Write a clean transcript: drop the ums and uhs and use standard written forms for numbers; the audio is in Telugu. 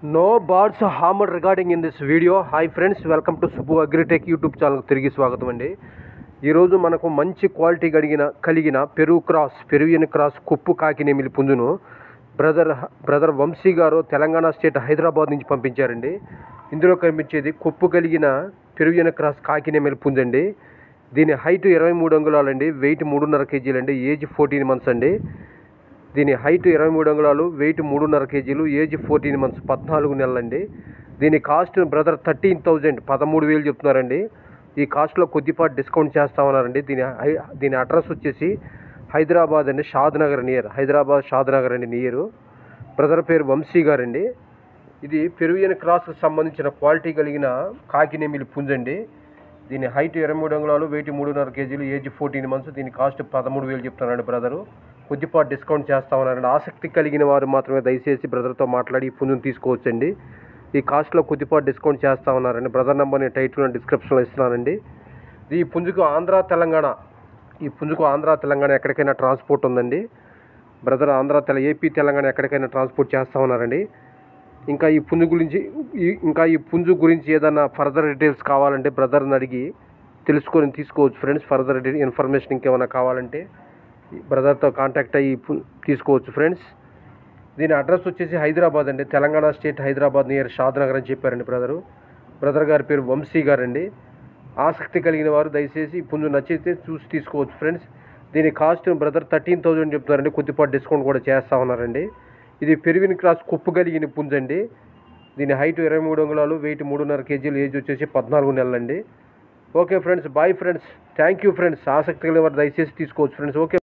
No birds harmed regarding in this video. Hi friends, welcome to Subbu Agritech YouTube channel తిరిగి స్వాగతం అండి. ఈరోజు మనకు మంచి క్వాలిటీ కలిగిన పెరువియన్ క్రాస్ కుప్పు కాకినేమిలి పుంజును బ్రదర్ వంశీ గారు తెలంగాణ స్టేట్ హైదరాబాద్ నుంచి పంపించారండి. ఇందులో కనిపించేది కుప్పు కలిగిన పెరువియన్ క్రాస్ కాకినేమిలి పుంజండి. దీని హైట్ 23 అంగుళాలండి, వెయిట్ 3.5 కేజీలండి, ఏజ్ 14 మంత్స్ అండి. దీని హైట్ 23 అంగుళాలు, వెయిట్ 3.5 కేజీలు, ఏజ్ 14 మంత్స్ 14 నెలలండి. దీని కాస్ట్ బ్రదర్ 13,000 చెప్తున్నారండి. ఈ కాస్ట్లో కొద్దిపాటి డిస్కౌంట్ చేస్తామన్నారండి. దీని అడ్రస్ వచ్చేసి హైదరాబాద్ అండి, షాద్ నగర్ అండి నియరు. బ్రదర్ పేరు వంశీ గారండి. ఇది పెరువియన్ క్రాస్కి సంబంధించిన క్వాలిటీ కలిగిన కాకినేమిలి పుంజండి. దీని హైట్ 23 అంగుళాలు, వెయిట్ 3.5 కేజీలు, ఏజ్ 14 మంత్స్. దీని కాస్ట్ 13,000 చెప్తున్నారండి బ్రదరు. కొద్దిపాటి డిస్కౌంట్ చేస్తామన్నారండి. ఆసక్తి కలిగిన వారు మాత్రమే దయచేసి బ్రదర్తో మాట్లాడి ఈ పుంజును తీసుకోవచ్చండి. ఈ కాస్ట్లో కొద్దిపాటి డిస్కౌంట్ చేస్తామన్నారండి. బ్రదర్ నెంబర్ నేను టైటిల్ డిస్క్రిప్షన్లో ఇస్తున్నానండి. ఈ పుంజుకు ఆంధ్ర తెలంగాణ ఎక్కడికైనా ట్రాన్స్పోర్ట్ ఉందండి. బ్రదర్ ఏపీ తెలంగాణ ఎక్కడికైనా ట్రాన్స్పోర్ట్ చేస్తామన్నారండి. ఇంకా ఈ పుంజు గురించి ఏదైనా ఫర్దర్ డీటెయిల్స్ కావాలంటే బ్రదర్ని అడిగి తెలుసుకొని తీసుకోవచ్చు ఫ్రెండ్స్. ఫర్దర్ ఇన్ఫర్మేషన్ ఇంకేమైనా కావాలంటే బ్రదర్తో కాంటాక్ట్ అయ్యి తీసుకోవచ్చు ఫ్రెండ్స్. దీని అడ్రస్ వచ్చేసి హైదరాబాద్ అండి, తెలంగాణ స్టేట్ హైదరాబాద్ నియర్ షాద్ నగర్ అని చెప్పారండి బ్రదర్ గారి పేరు వంశీ గారండి. ఆసక్తి కలిగిన వారు దయచేసి ఈ పుంజు నచ్చితే చూసి తీసుకోవచ్చు ఫ్రెండ్స్. దీని కాస్ట్ బ్రదర్ 13,000 చెప్తున్నారండి. కొద్దిపాటి డిస్కౌంట్ కూడా చేస్తా ఉన్నారండి. ఇది పెరువియన్ క్రాస్ కుప్పు కలిగిన పుంజండి. దీని హైట్ 23 అంగుళాలు, వెయిట్ 3.5 కేజీలు, ఏజ్ వచ్చేసి 14 నెలలండి. Okay friends, bye friends, thank you friends. ఆసక్తి కలిగిన వారు దయచేసి తీసుకోవచ్చు ఫ్రెండ్స్. ఓకే.